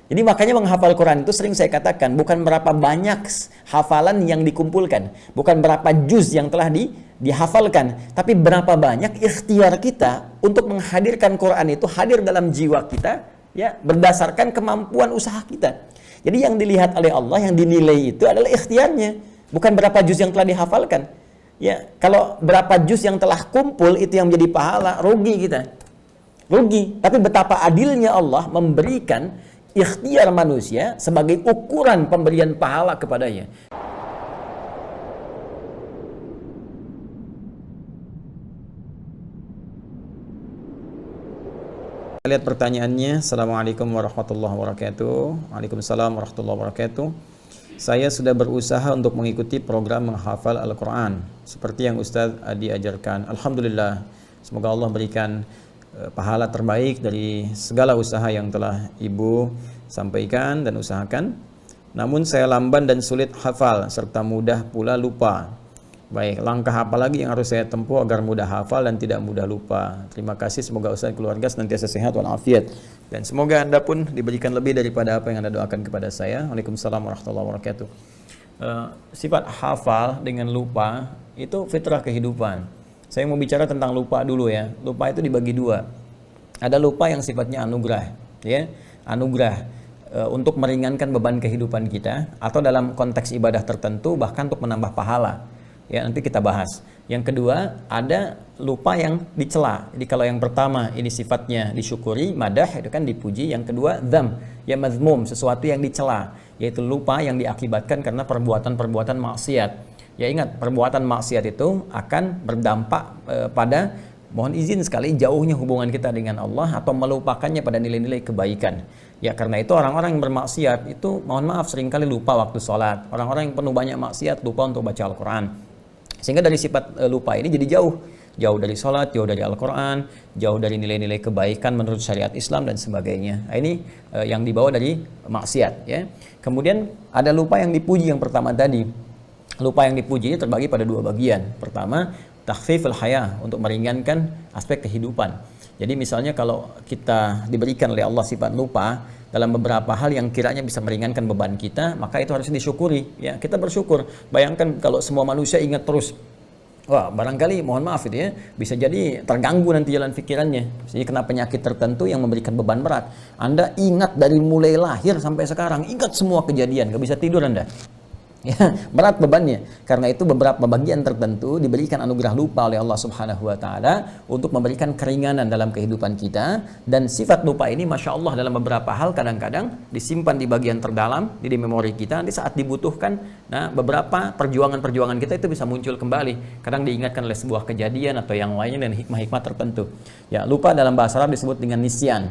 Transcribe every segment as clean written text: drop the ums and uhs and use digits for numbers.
Jadi makanya menghafal Quran itu sering saya katakan bukan berapa banyak hafalan yang dikumpulkan, bukan berapa juz yang telah dihafalkan, tapi berapa banyak ikhtiar kita untuk menghadirkan Quran itu hadir dalam jiwa kita, ya, berdasarkan kemampuan usaha kita. Jadi yang dilihat oleh Allah, yang dinilai itu adalah ikhtiarnya, bukan berapa juz yang telah dihafalkan. Ya, kalau berapa juz yang telah kumpul itu yang menjadi pahala, rugi kita. Rugi. Tapi betapa adilnya Allah memberikan ikhtiar manusia sebagai ukuran pemberian pahala kepadanya. Lihat pertanyaannya. Assalamualaikum warahmatullahi wabarakatuh. Waalaikumsalam warahmatullahi wabarakatuh. Saya sudah berusaha untuk mengikuti program menghafal Al-Quran seperti yang Ustadz Adi ajarkan. Alhamdulillah, semoga Allah berikan pahala terbaik dari segala usaha yang telah Ibu sampaikan dan usahakan. Namun saya lamban dan sulit hafal serta mudah pula lupa. Baik, langkah apa lagi yang harus saya tempuh agar mudah hafal dan tidak mudah lupa? Terima kasih, semoga Ustaz keluarga senantiasa sehat walafiat. Dan semoga Anda pun diberikan lebih daripada apa yang Anda doakan kepada saya. Waalaikumsalam warahmatullahi wabarakatuh. Sifat hafal dengan lupa itu fitrah kehidupan. Saya mau bicara tentang lupa dulu ya. Lupa itu dibagi dua. Ada lupa yang sifatnya anugerah, ya, anugerah untuk meringankan beban kehidupan kita, atau dalam konteks ibadah tertentu bahkan untuk menambah pahala. Ya, nanti kita bahas. Yang kedua, ada lupa yang dicela. Jadi kalau yang pertama ini sifatnya disyukuri, madah, itu kan dipuji. Yang kedua, dzam, ya mazmum, sesuatu yang dicela, yaitu lupa yang diakibatkan karena perbuatan-perbuatan maksiat. Ya ingat, perbuatan maksiat itu akan berdampak pada, mohon izin sekali, jauhnya hubungan kita dengan Allah atau melupakannya pada nilai-nilai kebaikan. Ya karena itu orang-orang yang bermaksiat itu, mohon maaf, seringkali lupa waktu sholat. Orang-orang yang penuh banyak maksiat lupa untuk baca Al-Quran. Sehingga dari sifat lupa ini jadi jauh dari sholat, jauh dari Al-Quran, jauh dari nilai-nilai kebaikan menurut syariat Islam dan sebagainya. Nah, ini yang dibawa dari maksiat. Ya. Kemudian ada lupa yang dipuji yang pertama tadi. Lupa yang dipuji terbagi pada dua bagian. Pertama, takhfiful haya, untuk meringankan aspek kehidupan. Jadi misalnya kalau kita diberikan oleh Allah sifat lupa dalam beberapa hal yang kiranya bisa meringankan beban kita, maka itu harus disyukuri. Ya, kita bersyukur. Bayangkan kalau semua manusia ingat terus, wah, barangkali, mohon maaf itu ya, bisa jadi terganggu nanti jalan pikirannya. Jadi kena penyakit tertentu yang memberikan beban berat. Anda ingat dari mulai lahir sampai sekarang, ingat semua kejadian, gak bisa tidur Anda. Ya, berat bebannya. Karena itu beberapa bagian tertentu diberikan anugerah lupa oleh Allah Subhanahu wa taala untuk memberikan keringanan dalam kehidupan kita. Dan sifat lupa ini Masya Allah dalam beberapa hal kadang-kadang disimpan di bagian terdalam di memori kita. Nanti saat dibutuhkan, nah beberapa perjuangan-perjuangan kita itu bisa muncul kembali. Kadang diingatkan oleh sebuah kejadian atau yang lainnya dan hikmah-hikmah tertentu. Ya, lupa dalam bahasa Arab disebut dengan nisyan.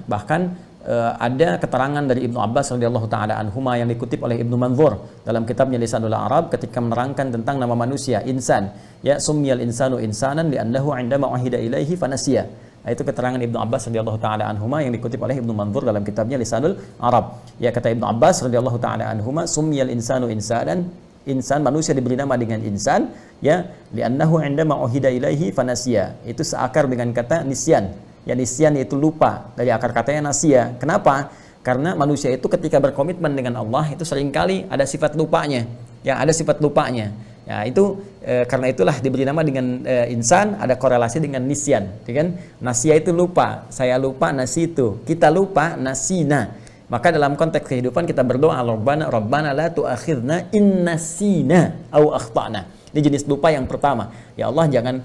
Bahkan ada keterangan dari Ibnu Abbas radhiyallahu taala anhuma yang dikutip oleh Ibnu Manzur dalam kitabnya Lisanul Arab ketika menerangkan tentang nama manusia insan. Ya, summiyal insanu insanan li'annahu 'indama uhida ilaihi fanasiya. Nah, itu keterangan Ibnu Abbas radhiyallahu taala anhuma yang dikutip oleh Ibnu Manzur dalam kitabnya Lisanul Arab. Ya, kata Ibnu Abbas radhiyallahu taala anhuma, summiyal insanu insanan, insan, manusia diberi nama dengan insan, ya, li'annahu 'indama uhida ilaihi fanasiya. Itu seakar dengan kata nisyan. Ya, nisyan itu lupa, dari akar katanya nasia. Kenapa? Karena manusia itu ketika berkomitmen dengan Allah itu seringkali ada sifat lupanya. Ya, ada sifat lupanya. Ya, itu karena itulah diberi nama dengan insan, ada korelasi dengan nisyan. Ya kan? Nasia itu lupa, saya lupa, nasitu. Kita lupa, nasina. Maka dalam konteks kehidupan kita berdoa, Rabbana la tu'akhidna in nasina au akhtana. Ini jenis lupa yang pertama. Ya Allah, jangan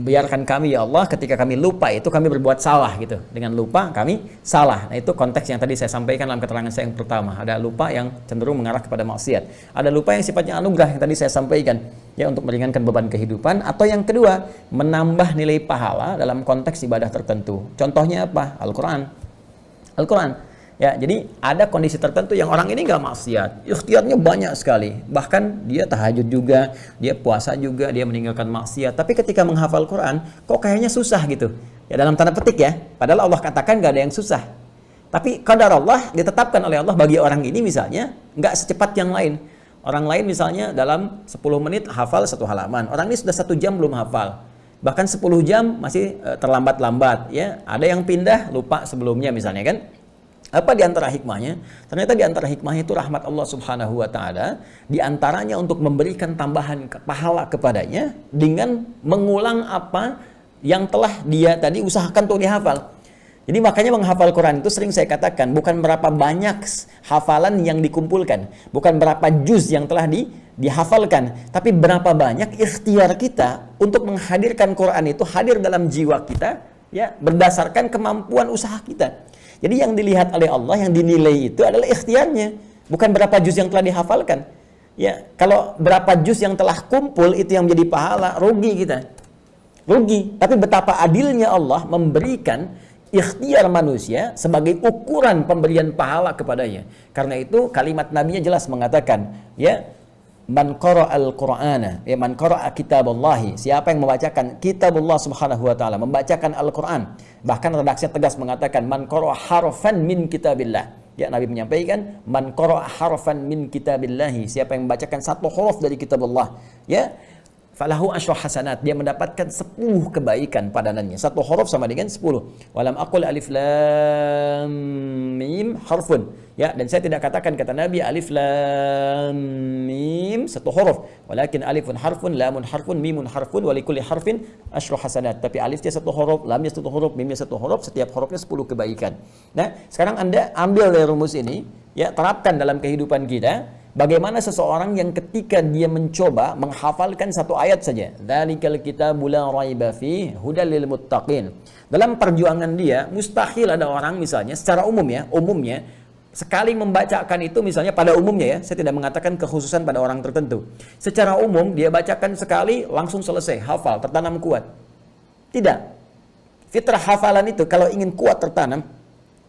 biarkan kami ya Allah ketika kami lupa itu kami berbuat salah gitu. Dengan lupa kami salah. Nah, itu konteks yang tadi saya sampaikan dalam keterangan saya yang pertama. Ada lupa yang cenderung mengarah kepada maksiat. Ada lupa yang sifatnya anugerah yang tadi saya sampaikan, ya, untuk meringankan beban kehidupan. Atau yang kedua, menambah nilai pahala dalam konteks ibadah tertentu. Contohnya apa? Al-Quran. Ya, jadi ada kondisi tertentu yang orang ini nggak maksiat, ikhtiarnya banyak sekali, bahkan dia tahajud juga, dia puasa juga, dia meninggalkan maksiat. Tapi ketika menghafal Quran, kok kayaknya susah gitu. Ya, dalam tanda petik ya, padahal Allah katakan nggak ada yang susah. Tapi qadar Allah ditetapkan oleh Allah bagi orang ini misalnya nggak secepat yang lain. Orang lain misalnya dalam 10 menit hafal 1 halaman, orang ini sudah 1 jam belum hafal. Bahkan 10 jam masih terlambat-lambat. Ya, ada yang pindah lupa sebelumnya misalnya kan. Apa di antara hikmahnya? Ternyata di antara hikmahnya itu rahmat Allah Subhanahu wa taala, di antaranya untuk memberikan tambahan pahala kepadanya dengan mengulang apa yang telah dia tadi usahakan untuk dihafal. Jadi makanya menghafal Quran itu sering saya katakan bukan berapa banyak hafalan yang dikumpulkan, bukan berapa juz yang telah dihafalkan, tapi berapa banyak ikhtiar kita untuk menghadirkan Quran itu hadir dalam jiwa kita, ya, berdasarkan kemampuan usaha kita. Jadi yang dilihat oleh Allah, yang dinilai itu adalah ikhtiarnya, bukan berapa juz yang telah dihafalkan. Ya, kalau berapa juz yang telah kumpul itu yang menjadi pahala, rugi kita. Rugi. Tapi betapa adilnya Allah memberikan ikhtiar manusia sebagai ukuran pemberian pahala kepadanya. Karena itu kalimat Nabi-Nya jelas mengatakan, ya, man qara'al Qur'ana, ya, man qara'a kitaballahi, siapa yang membacakan kitab Allah Subhanahu wa taala, membacakan Al-Qur'an. Bahkan redaksinya tegas mengatakan man qara'a harfan min kitabillah. Ya, Nabi menyampaikan man qara'a harfan min kitabillahi, siapa yang membacakan satu huruf dari kitab Allah, ya, falahu asyru hasanat, dia mendapatkan 10 kebaikan padanannya. Satu huruf sama dengan 10. Walam aqul alif lam mim harfun. Ya, dan saya tidak katakan kata Nabi alif lam mim satu huruf, walakin alifun harfun, lamun harfun, mimun harfun, wa likulli harfin asyru hasanat. Tapi alifnya satu huruf, lamnya satu huruf, mimnya satu huruf, setiap hurufnya 10 kebaikan. Nah, sekarang Anda ambil dari rumus ini, ya, terapkan dalam kehidupan kita. Bagaimana seseorang yang ketika dia mencoba menghafalkan satu ayat saja, dzalikal kitabu la raiba fihi hudal lil muttaqin. Dalam perjuangan dia, mustahil ada orang misalnya secara umumnya sekali membacakan itu, misalnya pada umumnya, ya, saya tidak mengatakan kekhususan pada orang tertentu. Secara umum dia bacakan sekali langsung selesai, hafal, tertanam kuat. Tidak. Fitrah hafalan itu kalau ingin kuat tertanam,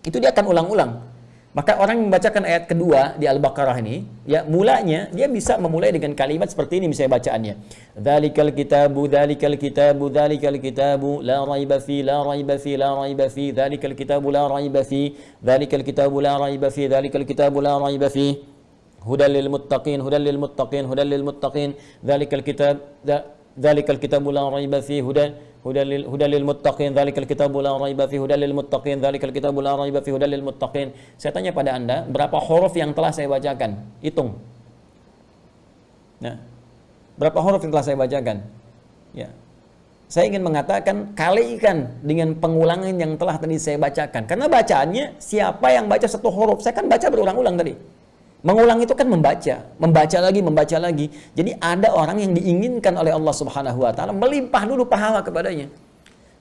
itu dia akan ulang-ulang. Maka orang yang membacakan ayat kedua di Al-Baqarah ini, ya, mulanya dia bisa memulai dengan kalimat seperti ini misalnya bacaannya. Dzalikal kitabu, dzalikal kitabu, dzalikal kitabu, la raiba fi, la raiba fi, la raiba fi, dzalikal kitabu la raiba fi, dzalikal kitabu la raiba fi, dzalikal kitabu la raiba fi. Hudal lil muttaqin, hudal lil muttaqin, hudal lil muttaqin, dzalikal kitab, dzalikal kitabu la raiba fi, hudal lil muttaqin, dzalikal kitabu la raiba fi, hudal lil muttaqin, dzalikal kitabu la raiba fi, hudal lil muttaqin. Saya tanya pada Anda, berapa huruf yang telah saya bacakan? Hitung. Nah, berapa huruf yang telah saya bacakan? Ya. Saya ingin mengatakan kalikan dengan pengulangan yang telah tadi saya bacakan. Karena bacaannya siapa yang baca satu huruf? Saya kan baca berulang-ulang tadi. Mengulang itu kan membaca lagi. Jadi ada orang yang diinginkan oleh Allah Subhanahu wa taala melimpah dulu pahala kepadanya.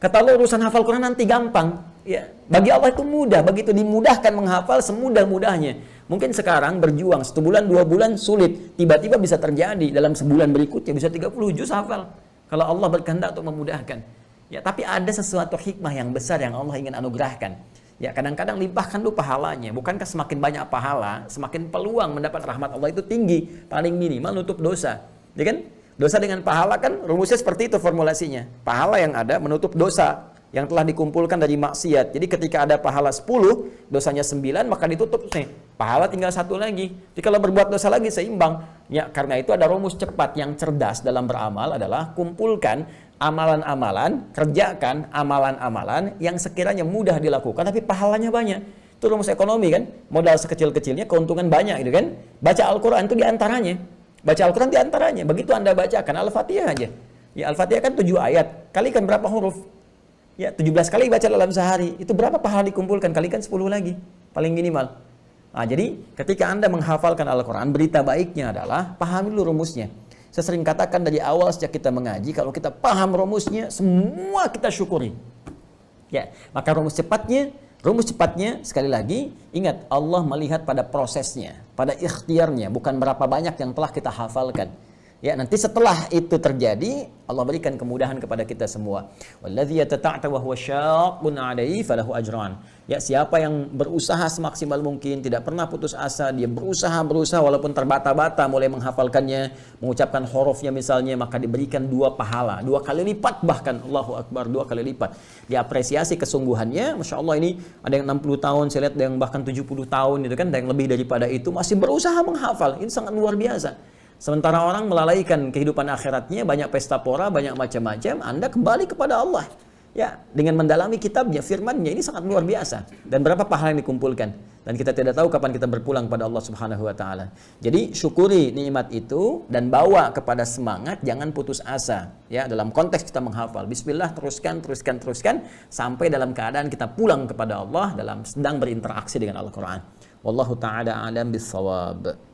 Kata Allah, urusan hafal Quran nanti gampang. Ya, bagi Allah itu mudah, begitu dimudahkan menghafal semudah-mudahnya. Mungkin sekarang berjuang 1 bulan, 2 bulan sulit, tiba-tiba bisa terjadi dalam sebulan berikutnya bisa 30 juz hafal. Kalau Allah berkehendak untuk memudahkan. Ya, tapi ada sesuatu hikmah yang besar yang Allah ingin anugerahkan. Ya, kadang-kadang limpahkan dulu pahalanya. Bukankah semakin banyak pahala, semakin peluang mendapat rahmat Allah itu tinggi, paling minimal nutup dosa. Ya kan? Dosa dengan pahala kan rumusnya seperti itu formulasinya. Pahala yang ada menutup dosa yang telah dikumpulkan dari maksiat. Jadi ketika ada pahala 10, dosanya 9, maka ditutup nih. Pahala tinggal 1 lagi. Jadi kalau berbuat dosa lagi seimbang. Ya, karena itu ada rumus cepat yang cerdas dalam beramal adalah kumpulkan amalan-amalan, kerjakan amalan-amalan yang sekiranya mudah dilakukan tapi pahalanya banyak. Itu rumus ekonomi kan, modal sekecil-kecilnya keuntungan banyak gitu kan. Baca Al-Quran itu diantaranya. Baca Al-Quran diantaranya. Begitu Anda bacakan Al-Fatihah aja. Ya, Al-Fatihah kan 7 ayat. Kalikan berapa huruf? Ya, 17 kali baca dalam sehari. Itu berapa pahala dikumpulkan? Kalikan 10 lagi. Paling minimal. Nah, jadi ketika Anda menghafalkan Al-Quran, berita baiknya adalah pahami dulu rumusnya. Saya sering katakan dari awal sejak kita mengaji, kalau kita paham rumusnya, semua kita syukuri. Ya, maka rumus cepatnya sekali lagi, ingat Allah melihat pada prosesnya, pada ikhtiarnya, bukan berapa banyak yang telah kita hafalkan. Ya, nanti setelah itu terjadi, Allah berikan kemudahan kepada kita semua. Walladzi yatata'ta wa huwa syaqqun 'alaihi falahu ajran. Ya, siapa yang berusaha semaksimal mungkin, tidak pernah putus asa, dia berusaha walaupun terbata-bata mulai menghafalkannya, mengucapkan hurufnya misalnya, maka diberikan 2 pahala, 2 kali lipat bahkan, Allahu Akbar, 2 kali lipat. Diapresiasi kesungguhannya, Masya Allah, ini ada yang 60 tahun, saya lihat ada yang bahkan 70 tahun itu kan, ada yang lebih daripada itu masih berusaha menghafal. Ini sangat luar biasa. Sementara orang melalaikan kehidupan akhiratnya, banyak pesta pora, banyak macam-macam, Anda kembali kepada Allah. Ya, dengan mendalami kitabnya, firmannya, ini sangat luar biasa. Dan berapa pahala yang dikumpulkan. Dan kita tidak tahu kapan kita berpulang pada Allah Subhanahu wa taala. Jadi syukuri nikmat itu dan bawa kepada semangat, jangan putus asa. Ya, dalam konteks kita menghafal. Bismillah, teruskan sampai dalam keadaan kita pulang kepada Allah dalam sedang berinteraksi dengan Al-Qur'an. Wallahu taala a'lam bissawab.